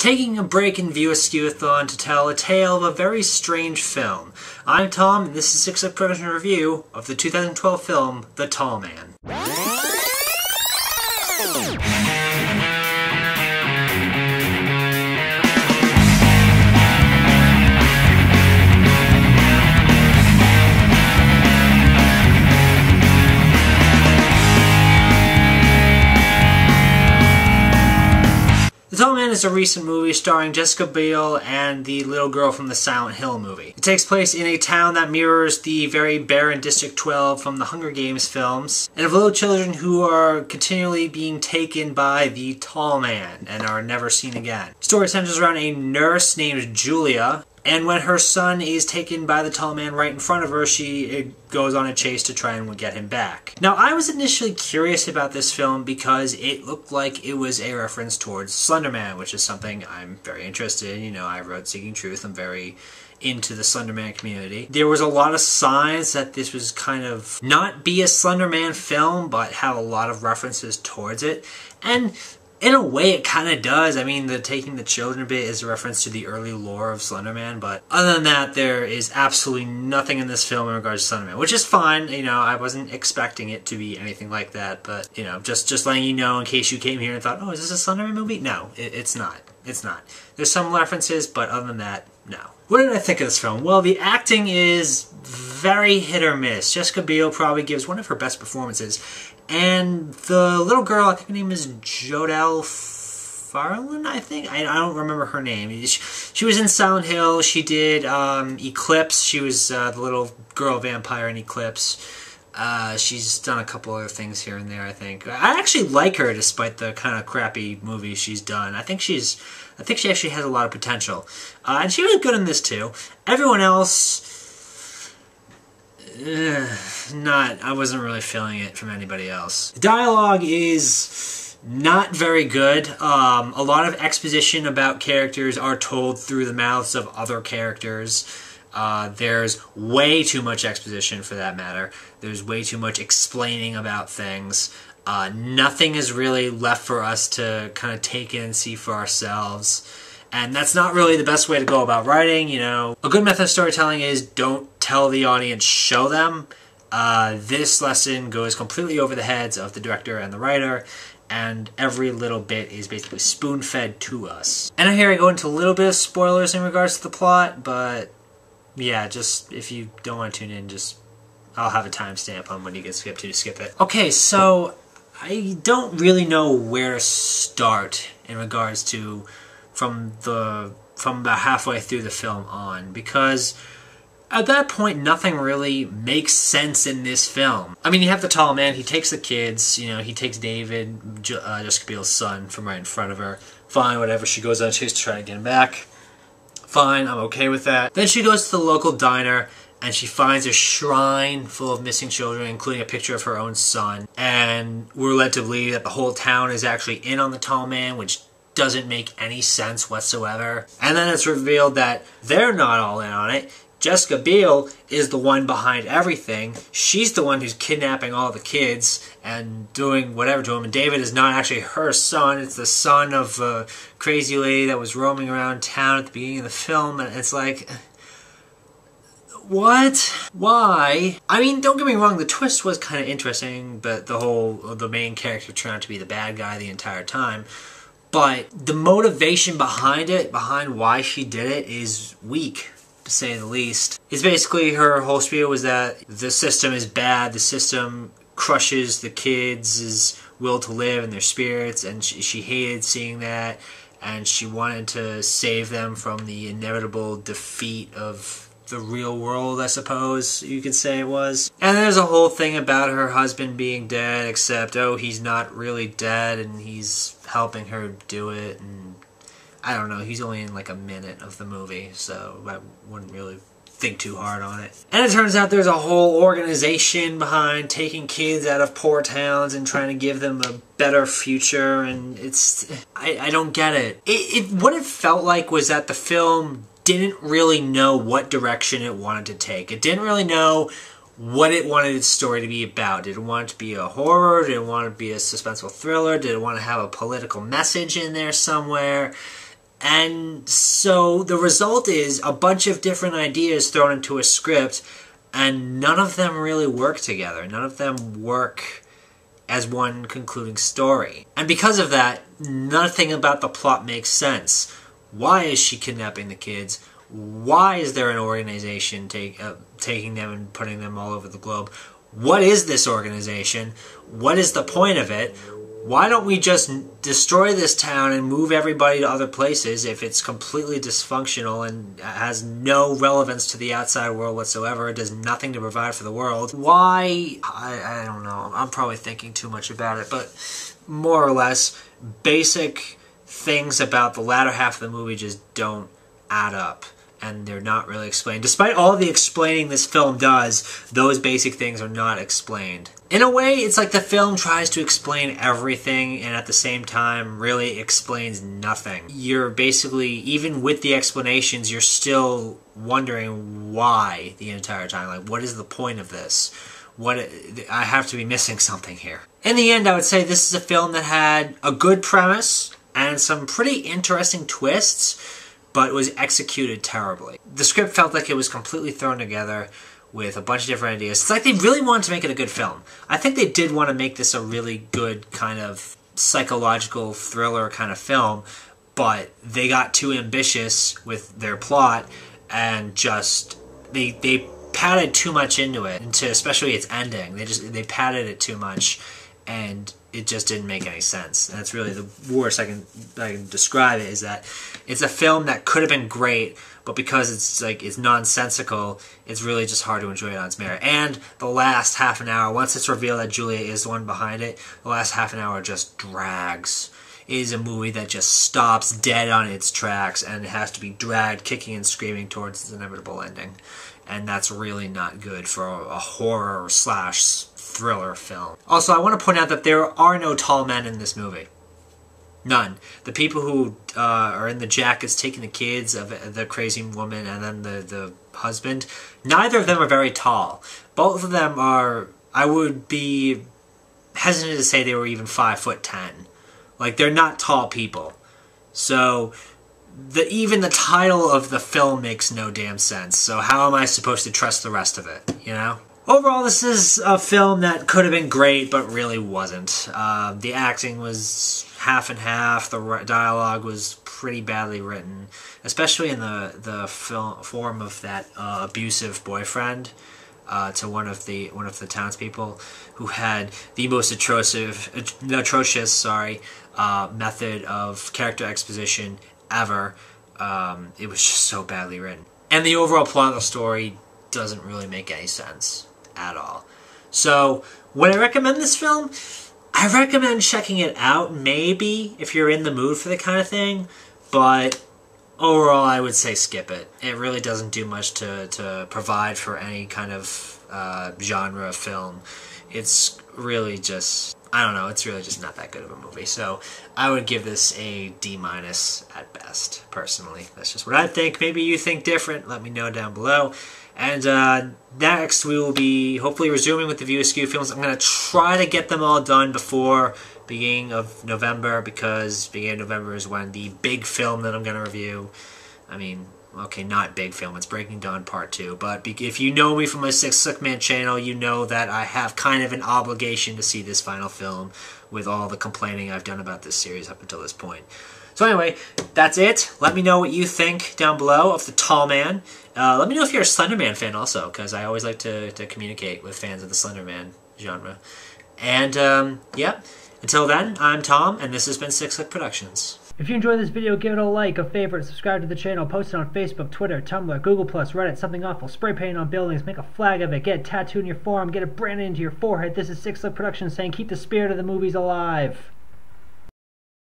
taking a break in View Askewniverse to tell a tale of a very strange film. I'm Tom, and this is SickSlickProductions review of the 2012 film, The Tall Man. The Tall Man is a recent movie starring Jessical, Biel, and the little girl from the Silent Hill movie. It takes place in a town that mirrors the very barren District 12 from the Hunger Games films, and of little children who are continually being taken by the Tall Man and are never seen again. The story centers around a nurse named Julia, and when her son is taken by the Tall Man right in front of her, she goes on a chase to try and get him back. Now, I was initially curious about this film because it looked like it was a reference towards Slender Man, which is something I'm very interested in. You know, I wrote Seeking Truth. I'm very into the Slender Man community. There was a lot of signs that this was kind of not be a Slender Man film, but have a lot of references towards it. And in a way, it kind of does. I mean, the taking the children bit is a reference to the early lore of Slender Man, but other than that, there is absolutely nothing in this film in regards to Slender Man, which is fine. You know, I wasn't expecting it to be anything like that, but, you know, just letting you know in case you came here and thought, oh, is this a Slender Man movie? No, it's not. It's not. There's some references, but other than that, no. What did I think of this film? Well, the acting is very hit or miss. Jessica Biel probably gives one of her best performances. And the little girl, I think her name is Jodelle Ferland, I think? I don't remember her name. She was in Silent Hill. She did Eclipse. She was the little girl vampire in Eclipse. She's done a couple other things here and there, I think. I actually like her despite the kind of crappy movies she's done. I think she actually has a lot of potential. And she was good in this too. Everyone else, I wasn't really feeling it from anybody else. The dialogue is not very good. A lot of exposition about characters are told through the mouths of other characters. There's way too much exposition for that matter. There's way too much explaining about things. Nothing is really left for us to kind of take in and see for ourselves. And that's not really the best way to go about writing, you know. A good method of storytelling is don't tell the audience, show them. This lesson goes completely over the heads of the director and the writer, and every little bit is basically spoon-fed to us. And here I go into a little bit of spoilers in regards to the plot, but yeah, just if you don't want to tune in, I'll have a timestamp on when you get skipped to skip it. Okay, so I don't really know where to start in regards to from about halfway through the film on, because at that point nothing really makes sense in this film. I mean, you have the Tall Man, he takes the kids, you know, he takes David, Jessica Biel's son, from right in front of her. Fine, whatever, she goes on a chase to try to get him back. Fine, I'm okay with that. Then she goes to the local diner and she finds a shrine full of missing children, including a picture of her own son. And we're led to believe that the whole town is actually in on the Tall Man, which doesn't make any sense whatsoever. And then it's revealed that they're not all in on it. Jessica Biel is the one behind everything. She's the one who's kidnapping all the kids and doing whatever to them. And David is not actually her son. It's the son of a crazy lady that was roaming around town at the beginning of the film. And it's like, what? Why? I mean, don't get me wrong, the twist was kind of interesting, but the main character turned out to be the bad guy the entire time. But the motivation behind it, behind why she did it, is weak, to say the least. It's basically her whole spiel was that the system is bad, the system crushes the kids' will to live and their spirits, and she hated seeing that, and she wanted to save them from the inevitable defeat of the real world, I suppose you could say it was. And there's a whole thing about her husband being dead, except, oh, he's not really dead, and he's helping her do it, and I don't know, he's only in like a minute of the movie, so I wouldn't really think too hard on it. And it turns out there's a whole organization behind taking kids out of poor towns and trying to give them a better future, and I don't get it. What it felt like was that the film didn't really know what direction it wanted to take. It didn't really know what it wanted its story to be about. Did it want it to be a horror? Did it want it to be a suspenseful thriller? Did it want to have a political message in there somewhere? And so the result is a bunch of different ideas thrown into a script, and none of them really work together. None of them work as one concluding story. And because of that, nothing about the plot makes sense. Why is she kidnapping the kids? Why is there an organization taking them and putting them all over the globe? What is this organization? What is the point of it? Why don't we just destroy this town and move everybody to other places if it's completely dysfunctional and has no relevance to the outside world whatsoever? It does nothing to provide for the world. Why? I don't know. I'm probably thinking too much about it, but more or less, basic things about the latter half of the movie just don't add up. And they're not really explained. Despite all the explaining this film does, those basic things are not explained. In a way, it's like the film tries to explain everything and at the same time really explains nothing. You're basically, even with the explanations, you're still wondering why the entire time. Like, what is the point of this? I have to be missing something here. In the end, I would say this is a film that had a good premise and some pretty interesting twists, but was executed terribly. The script felt like it was completely thrown together with a bunch of different ideas. It's like they really wanted to make it a good film. I think they did want to make this a really good kind of psychological thriller kind of film, but they got too ambitious with their plot and just they padded too much into it, especially its ending. They padded it too much, and it just didn't make any sense. And that's really the worst I can describe it, is that it's a film that could have been great, but because it's nonsensical, it's really just hard to enjoy it on its merit. And the last half an hour, once it's revealed that Julia is the one behind it, the last half an hour just drags. It is a movie that just stops dead on its tracks and has to be dragged kicking and screaming towards its inevitable ending. And that's really not good for a horror / thriller film. Also, I want to point out that there are no tall men in this movie. None. The people who are in the jackets taking the kids of the crazy woman and then the husband, neither of them are very tall. Both of them are, I would be hesitant to say they were even 5'10". Like, they're not tall people. So even the title of the film makes no damn sense. So how am I supposed to trust the rest of it, you know? Overall, this is a film that could have been great, but really wasn't. The acting was half and half. The dialogue was pretty badly written, especially in the form of that abusive boyfriend to one of the townspeople, who had the most atrocious method of character exposition ever. It was just so badly written, and the overall plot of the story doesn't really make any sense at all. So, would I recommend this film? I recommend checking it out, maybe, if you're in the mood for the kind of thing, but overall I would say skip it. It really doesn't do much to provide for any kind of genre of film. It's really just, I don't know, it's really just not that good of a movie. So I would give this a D- at best, personally. That's just what I think. Maybe you think different. Let me know down below. And next we will be hopefully resuming with the View Askew films. I'm going to try to get them all done before beginning of November, because beginning of November is when the big film that I'm going to review, I mean, okay, not big film, it's Breaking Dawn Part 2, but if you know me from my SickSlickProductions channel, you know that I have kind of an obligation to see this final film with all the complaining I've done about this series up until this point. So anyway, that's it. Let me know what you think down below of the Tall Man. Let me know if you're a Slender Man fan also, because I always like to communicate with fans of the Slender Man genre. And, yeah, until then, I'm Tom, and this has been SickSlickProductions. If you enjoyed this video, give it a like, a favorite, subscribe to the channel, post it on Facebook, Twitter, Tumblr, Google+, Reddit, something awful, spray paint on buildings, make a flag of it, get it tattooed in your forearm, get it branded into your forehead. This is SickSlickProductions saying keep the spirit of the movies alive.